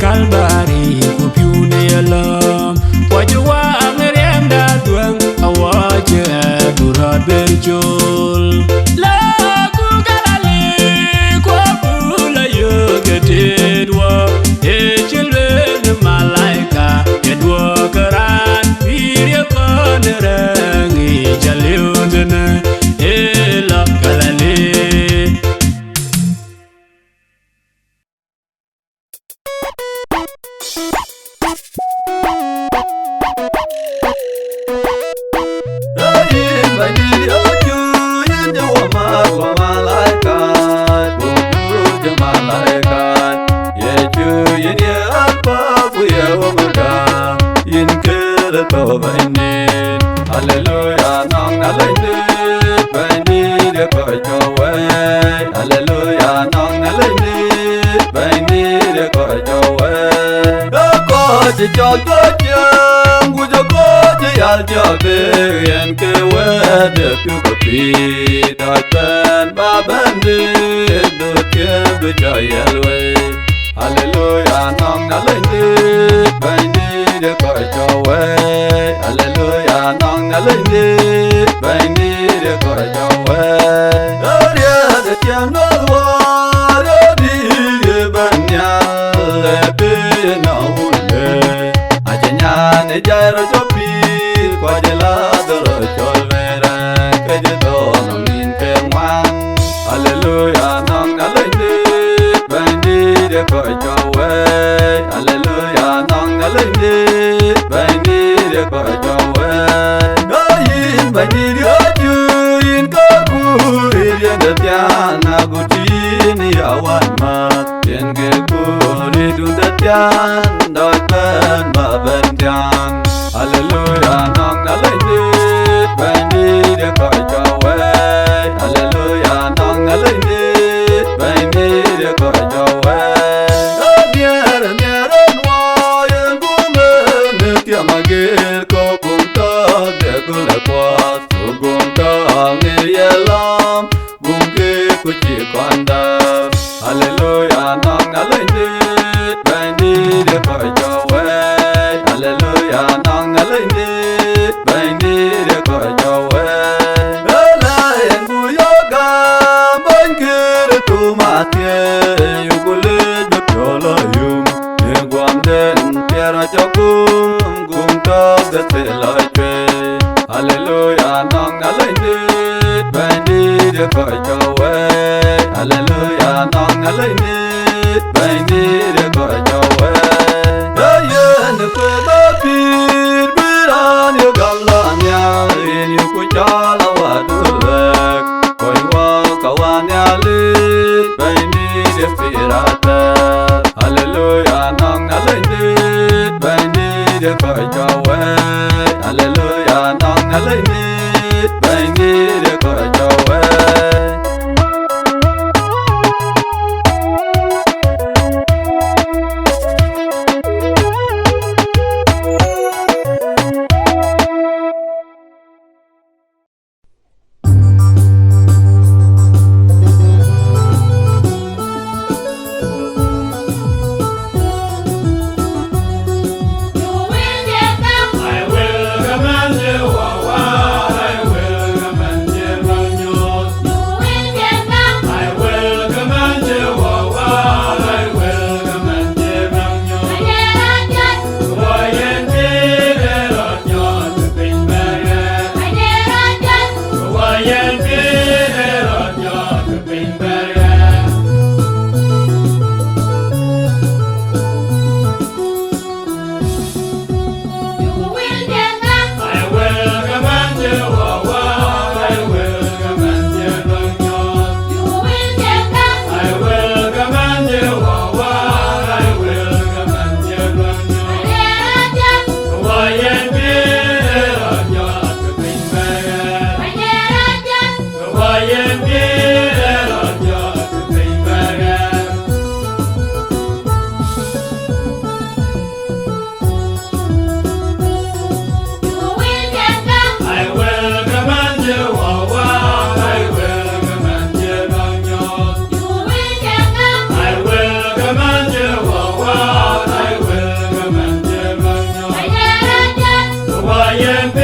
Kalbari kupiune alam wajwa ngeriam da duang awaje durat berjol la ku galali ku pula yo ketedwa e chilwe malaika edwa karan pirya konerangi jaliudna e la galali Hallelujah, nong nalai bani de ko jowe. Hallelujah, nong nalai bani de ko jowe. Ko ji jo ko jang gu jo ko ji al jo de yen ke we de pu ko pi da ben ba ben de do ke be jo yel we. Hallelujah, nong nalai bani de ko jowe. Hallelujah, nong nalai bani de ko jowe. Gloria de tiano wa de di banya le be na ule. Ajanya ne jaro jopi kwa de la do chol vera ke de do no nin ke wan. Hallelujah, nong nalai bani de ko jowe. Hallelujah, nong nalai bani de ko jowe. Bani de ju in ko kuri de tiana gutini awan ma yen ge kuri dun de tian do ben ba ben tian. Hallelujah, nong nalai tia magir ko gunta de gule kwa gunta ngeyelam gunge kuchi kwanda hallelujah nang nalinde bandi de koi jawe hallelujah nang nalinde bandi de koi jawe la en buyoga bangir tu matie yugule jolo yum Guamden Pierre Jacum Gumta de Telaipe Hallelujah Nang Nalinde Bandi de Kojawe Hallelujah Nang Nalinde Bandi de Kojawe Ayen de Pir Biran Yu Galanya In Yu Kujala Wadulek Koiwa Kawanya Lit Bandi de Pirata Hallelujah, nang nalinde, bandi de kojawe. Hallelujah, nang nalinde, bandi de kojawe. I am